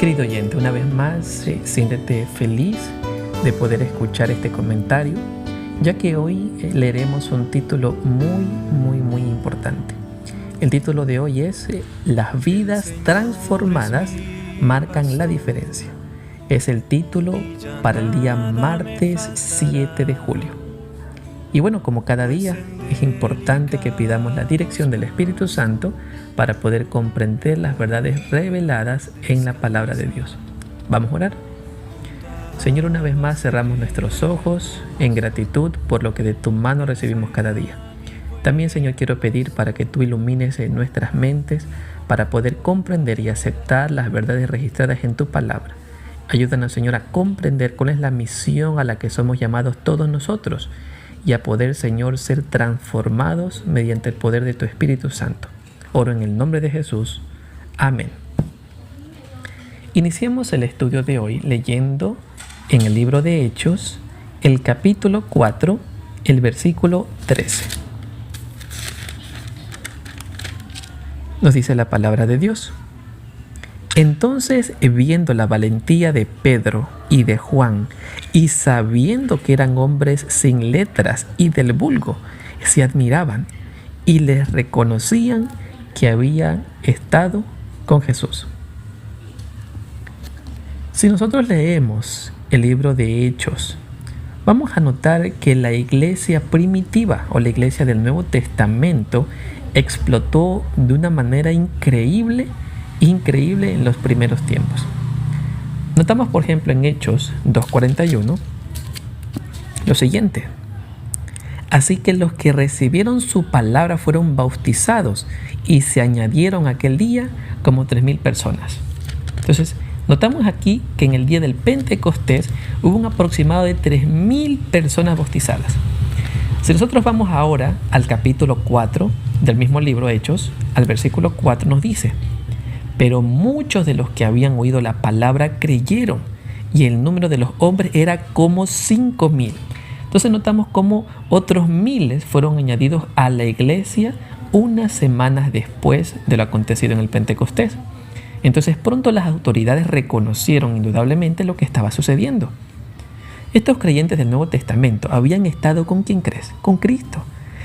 Querido oyente, una vez más, siéntete feliz de poder escuchar este comentario, ya que hoy leeremos un título muy importante. El título de hoy es Las vidas transformadas marcan la diferencia. Es el título para el día martes 7 de julio. Y bueno, como cada día, es importante que pidamos la dirección del Espíritu Santo para poder comprender las verdades reveladas en la palabra de Dios. Vamos a orar. Señor, una vez más cerramos nuestros ojos en gratitud por lo que de tu mano recibimos cada día. También, Señor, quiero pedir para que tú ilumines nuestras mentes para poder comprender y aceptar las verdades registradas en tu palabra. Ayúdanos, Señor, a comprender cuál es la misión a la que somos llamados todos nosotros y a poder, Señor, ser transformados mediante el poder de tu Espíritu Santo. Oro en el nombre de Jesús. Amén. Iniciemos el estudio de hoy leyendo en el libro de Hechos, el capítulo 4, el versículo 13. Nos dice la palabra de Dios. Entonces, viendo la valentía de Pedro y de Juan, y sabiendo que eran hombres sin letras y del vulgo, se admiraban y les reconocían que habían estado con Jesús. Si nosotros leemos el libro de Hechos, vamos a notar que la iglesia primitiva o la iglesia del Nuevo Testamento explotó de una manera increíble en los primeros tiempos. Notamos, por ejemplo, en Hechos 2:41 lo siguiente: así que los que recibieron su palabra fueron bautizados y se añadieron aquel día como 3,000 personas. Entonces, notamos aquí que en el día del Pentecostés hubo un aproximado de 3,000 personas bautizadas. Si nosotros vamos ahora al capítulo 4 del mismo libro Hechos, al versículo 4 nos dice: pero muchos de los que habían oído la palabra creyeron, y el número de los hombres era como 5,000. Entonces notamos cómo otros miles fueron añadidos a la iglesia unas semanas después de lo acontecido en el Pentecostés. Entonces pronto las autoridades reconocieron indudablemente lo que estaba sucediendo. Estos creyentes del Nuevo Testamento habían estado ¿con quién crees? Con Cristo.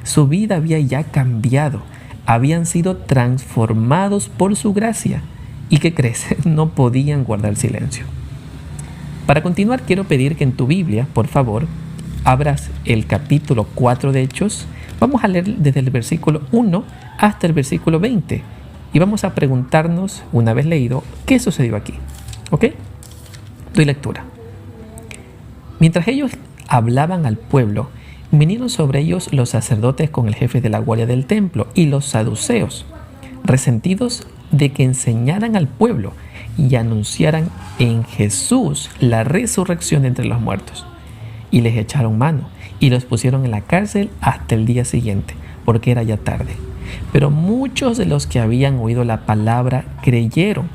Su vida había ya cambiado. Habían sido transformados por su gracia. ¿Y qué crees? No podían guardar silencio. Para continuar, quiero pedir que en tu Biblia, por favor, abras el capítulo 4 de Hechos. Vamos a leer desde el versículo 1 hasta el versículo 20. Y vamos a preguntarnos, una vez leído, ¿qué sucedió aquí? ¿Ok? Doy lectura. Mientras ellos hablaban al pueblo, vinieron sobre ellos los sacerdotes con el jefe de la guardia del templo y los saduceos, resentidos de que enseñaran al pueblo y anunciaran en Jesús la resurrección de entre los muertos. Y les echaron mano y los pusieron en la cárcel hasta el día siguiente, porque era ya tarde. Pero muchos de los que habían oído la palabra creyeron,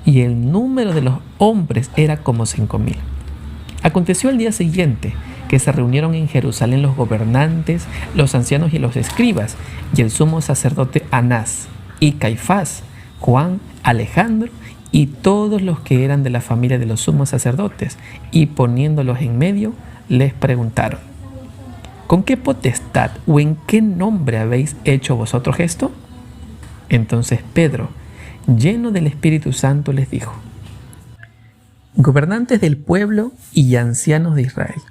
y el número de los hombres era como 5,000. Aconteció el día siguiente que se reunieron en Jerusalén los gobernantes, los ancianos y los escribas, y el sumo sacerdote Anás, y Caifás, Juan, Alejandro, y todos los que eran de la familia de los sumos sacerdotes, y poniéndolos en medio, les preguntaron: ¿con qué potestad o en qué nombre habéis hecho vosotros esto? Entonces Pedro, lleno del Espíritu Santo, les dijo: gobernantes del pueblo y ancianos de Israel,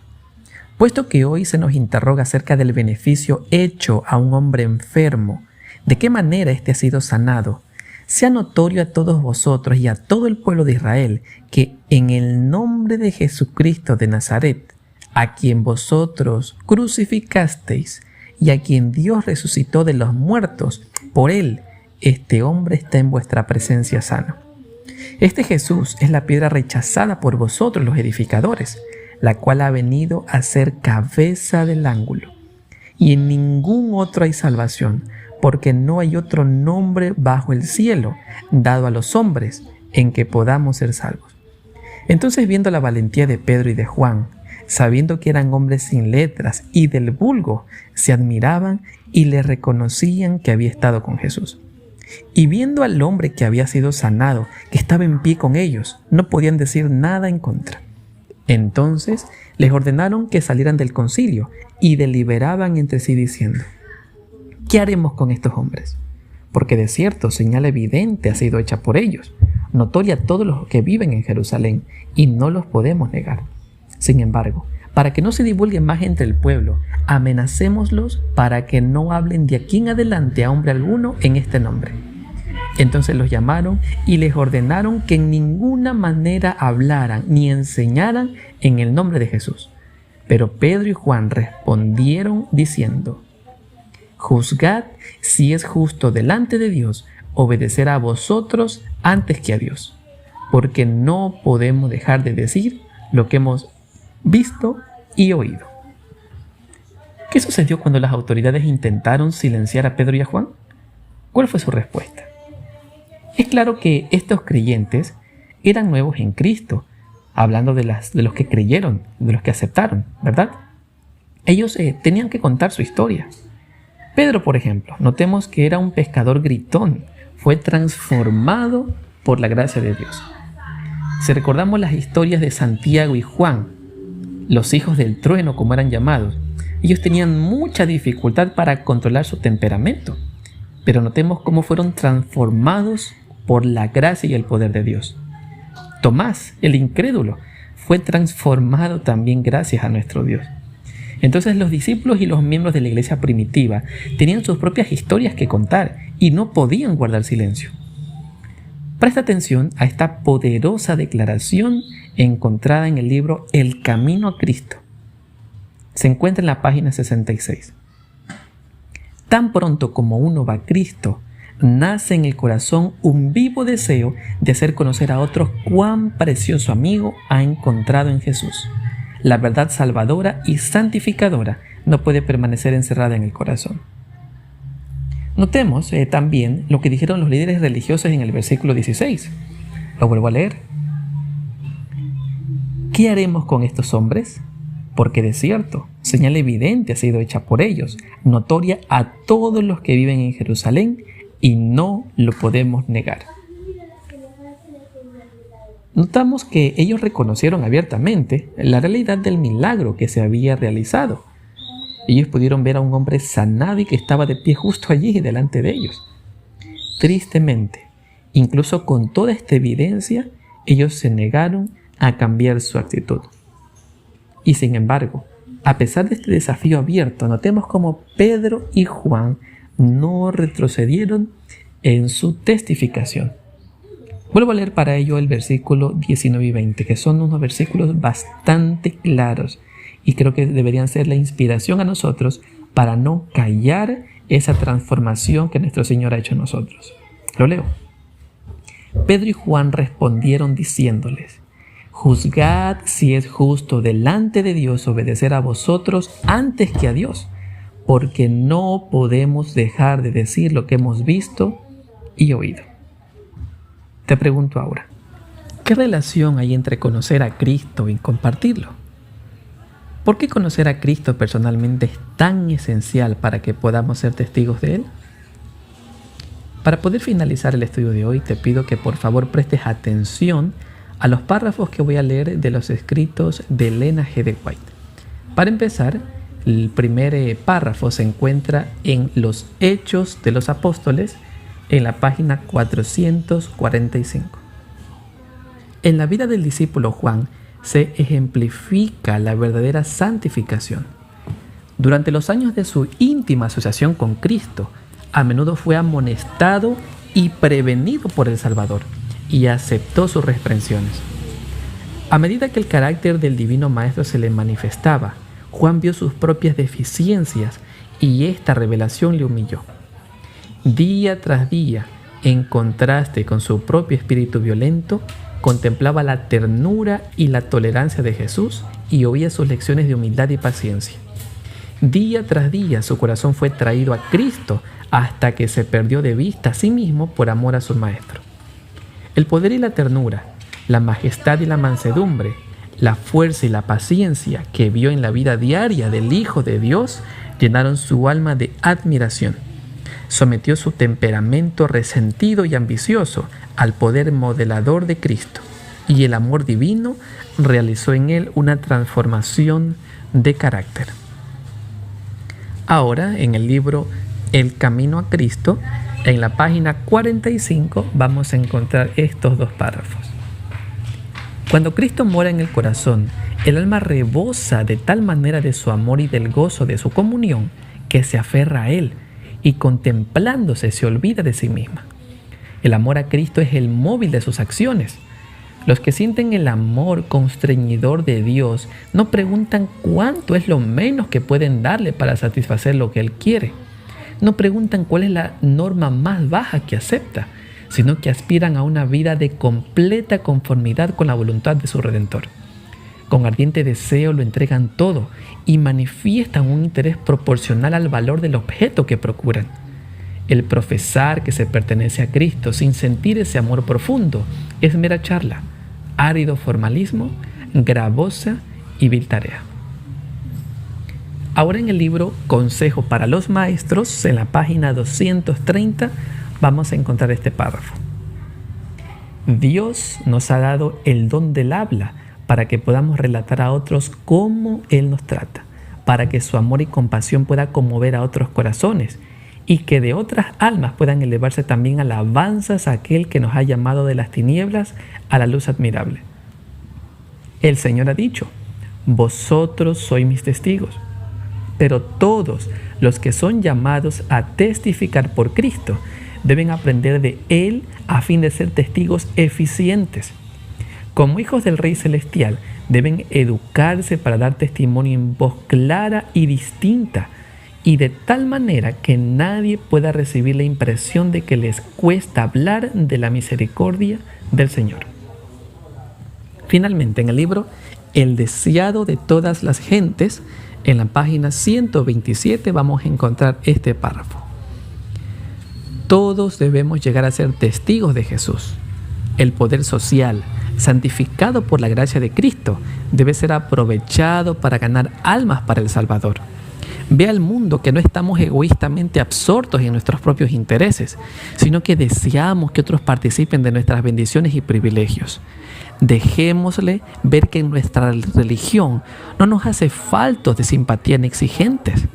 puesto que hoy se nos interroga acerca del beneficio hecho a un hombre enfermo, de qué manera éste ha sido sanado, sea notorio a todos vosotros y a todo el pueblo de Israel que en el nombre de Jesucristo de Nazaret, a quien vosotros crucificasteis y a quien Dios resucitó de los muertos, por él este hombre está en vuestra presencia sano. Este Jesús es la piedra rechazada por vosotros los edificadores, la cual ha venido a ser cabeza del ángulo. Y en ningún otro hay salvación, porque no hay otro nombre bajo el cielo dado a los hombres en que podamos ser salvos. Entonces, viendo la valentía de Pedro y de Juan, sabiendo que eran hombres sin letras y del vulgo, se admiraban y le reconocían que había estado con Jesús. Y viendo al hombre que había sido sanado, que estaba en pie con ellos, no podían decir nada en contra. Entonces les ordenaron que salieran del concilio y deliberaban entre sí diciendo: ¿qué haremos con estos hombres? Porque de cierto señal evidente ha sido hecha por ellos, notoria a todos los que viven en Jerusalén, y no los podemos negar. Sin embargo, para que no se divulgue más entre el pueblo, amenacémoslos para que no hablen de aquí en adelante a hombre alguno en este nombre. Entonces los llamaron y les ordenaron que en ninguna manera hablaran ni enseñaran en el nombre de Jesús. Pero Pedro y Juan respondieron diciendo: juzgad si es justo delante de Dios obedecer a vosotros antes que a Dios, porque no podemos dejar de decir lo que hemos visto y oído. ¿Qué sucedió cuando las autoridades intentaron silenciar a Pedro y a Juan? ¿Cuál fue su respuesta? Es claro que estos creyentes eran nuevos en Cristo, hablando de los que creyeron, de los que aceptaron, ¿verdad? Ellos tenían que contar su historia. Pedro, por ejemplo, notemos que era un pescador gritón, fue transformado por la gracia de Dios. Si recordamos las historias de Santiago y Juan, los hijos del trueno, como eran llamados, ellos tenían mucha dificultad para controlar su temperamento, pero notemos cómo fueron transformados por la gracia y el poder de Dios. Tomás, el incrédulo, fue transformado también gracias a nuestro Dios. Entonces los discípulos y los miembros de la iglesia primitiva tenían sus propias historias que contar y no podían guardar silencio. Presta atención a esta poderosa declaración encontrada en el libro El Camino a Cristo. Se encuentra en la página 66. Tan pronto como uno va a Cristo, nace en el corazón un vivo deseo de hacer conocer a otros cuán precioso amigo ha encontrado en Jesús. La verdad salvadora y santificadora no puede permanecer encerrada en el corazón. Notemos también lo que dijeron los líderes religiosos en el versículo 16. Lo vuelvo a leer. ¿Qué haremos con estos hombres? Porque de cierto, señal evidente ha sido hecha por ellos, notoria a todos los que viven en Jerusalén, y no lo podemos negar. Notamos que ellos reconocieron abiertamente la realidad del milagro que se había realizado. Ellos pudieron ver a un hombre sanado y que estaba de pie justo allí delante de ellos. Tristemente, incluso con toda esta evidencia, ellos se negaron a cambiar su actitud. Y sin embargo, a pesar de este desafío abierto, notemos cómo Pedro y Juan no retrocedieron en su testificación. Vuelvo a leer para ello el versículo 19 y 20, que son unos versículos bastante claros y creo que deberían ser la inspiración a nosotros para no callar esa transformación que nuestro Señor ha hecho en nosotros. Lo leo. Pedro y Juan respondieron diciéndoles: juzgad si es justo delante de Dios obedecer a vosotros antes que a Dios, porque no podemos dejar de decir lo que hemos visto y oído. Te pregunto ahora, ¿qué relación hay entre conocer a Cristo y compartirlo? ¿Por qué conocer a Cristo personalmente es tan esencial para que podamos ser testigos de Él? Para poder finalizar el estudio de hoy, te pido que por favor prestes atención a los párrafos que voy a leer de los escritos de Elena G. de White. Para empezar, el primer párrafo se encuentra en los Hechos de los Apóstoles, en la página 445. En la vida del discípulo Juan se ejemplifica la verdadera santificación. Durante los años de su íntima asociación con Cristo, a menudo fue amonestado y prevenido por el Salvador, y aceptó sus reprensiones. A medida que el carácter del Divino Maestro se le manifestaba, Juan vio sus propias deficiencias y esta revelación le humilló. Día tras día, en contraste con su propio espíritu violento, contemplaba la ternura y la tolerancia de Jesús y oía sus lecciones de humildad y paciencia. Día tras día su corazón fue traído a Cristo hasta que se perdió de vista a sí mismo por amor a su Maestro. El poder y la ternura, la majestad y la mansedumbre, la fuerza y la paciencia que vio en la vida diaria del Hijo de Dios llenaron su alma de admiración. sometió su temperamento resentido y ambicioso al poder modelador de Cristo, y el amor divino realizó en él una transformación de carácter. Ahora, en el libro El Camino a Cristo, en la página 45, vamos a encontrar estos dos párrafos. Cuando Cristo mora en el corazón, el alma rebosa de tal manera de su amor y del gozo de su comunión que se aferra a Él y contemplándose se olvida de sí misma. El amor a Cristo es el móvil de sus acciones. Los que sienten el amor constreñidor de Dios no preguntan cuánto es lo menos que pueden darle para satisfacer lo que Él quiere. No preguntan cuál es la norma más baja que acepta, sino que aspiran a una vida de completa conformidad con la voluntad de su Redentor. Con ardiente deseo lo entregan todo y manifiestan un interés proporcional al valor del objeto que procuran. El profesar que se pertenece a Cristo sin sentir ese amor profundo es mera charla, árido formalismo, gravosa y vil tarea. Ahora en el libro Consejo para los Maestros, en la página 230, vamos a encontrar este párrafo. Dios nos ha dado el don del habla para que podamos relatar a otros cómo Él nos trata, para que su amor y compasión pueda conmover a otros corazones y que de otras almas puedan elevarse también alabanzas a aquel que nos ha llamado de las tinieblas a la luz admirable. El Señor ha dicho, vosotros sois mis testigos, pero todos los que son llamados a testificar por Cristo deben aprender de Él a fin de ser testigos eficientes. Como hijos del Rey Celestial, deben educarse para dar testimonio en voz clara y distinta, y de tal manera que nadie pueda recibir la impresión de que les cuesta hablar de la misericordia del Señor. Finalmente, en el libro El deseado de todas las gentes, en la página 127 vamos a encontrar este párrafo. Todos debemos llegar a ser testigos de Jesús. El poder social, santificado por la gracia de Cristo, debe ser aprovechado para ganar almas para el Salvador. Ve al mundo que no estamos egoístamente absortos en nuestros propios intereses, sino que deseamos que otros participen de nuestras bendiciones y privilegios. Dejémosle ver que en nuestra religión no nos hace faltos de simpatía ni exigentes.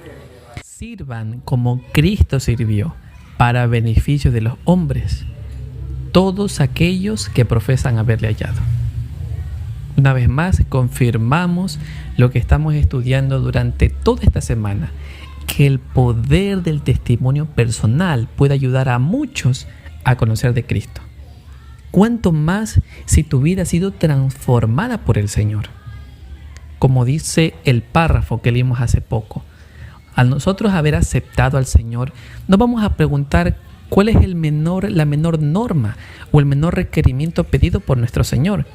Sirvan como Cristo sirvió, para beneficio de los hombres, todos aquellos que profesan haberle hallado. Una vez más, confirmamos lo que estamos estudiando durante toda esta semana, que el poder del testimonio personal puede ayudar a muchos a conocer de Cristo. ¿Cuánto más si tu vida ha sido transformada por el Señor? Como dice el párrafo que leímos hace poco, al nosotros haber aceptado al Señor, no vamos a preguntar cuál es la menor norma o el menor requerimiento pedido por nuestro Señor,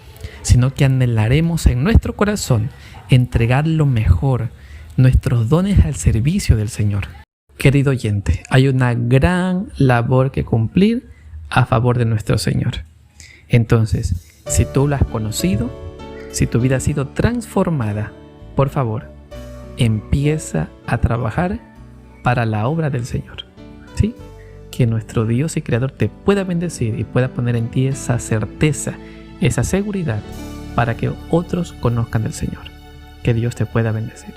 sino que anhelaremos en nuestro corazón entregar lo mejor, nuestros dones al servicio del Señor. Querido oyente, hay una gran labor que cumplir a favor de nuestro Señor. Entonces, si tú lo has conocido, si tu vida ha sido transformada, por favor, empieza a trabajar para la obra del Señor. ¿Sí? Que nuestro Dios y Creador te pueda bendecir y pueda poner en ti esa certeza, esa seguridad para que otros conozcan del Señor. Que Dios te pueda bendecir.